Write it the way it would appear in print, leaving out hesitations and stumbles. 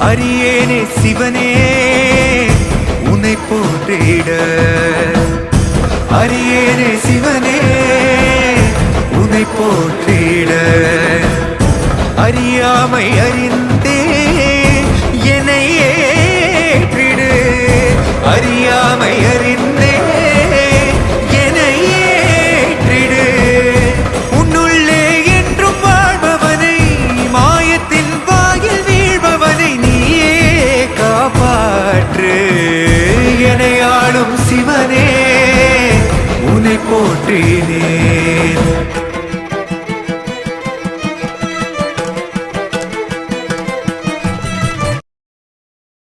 அறியேனே சிவனே உன்னை போற்றிட. அறியேனே சிவனே உன்னை போற்றிட. அறியாமை அறிந்தே என்னை ஏற்றிடு. அறியாமை அறிந்தே என்னை ஏற்றிடு. உன்னுள்ளே என்றும் வாழ்பவனை, மாயத்தின் வாயில் வீழ்பவனை நீயே காப்பாற்று. என்னை ஆளும் சிவனே உன்னை போற்றினே.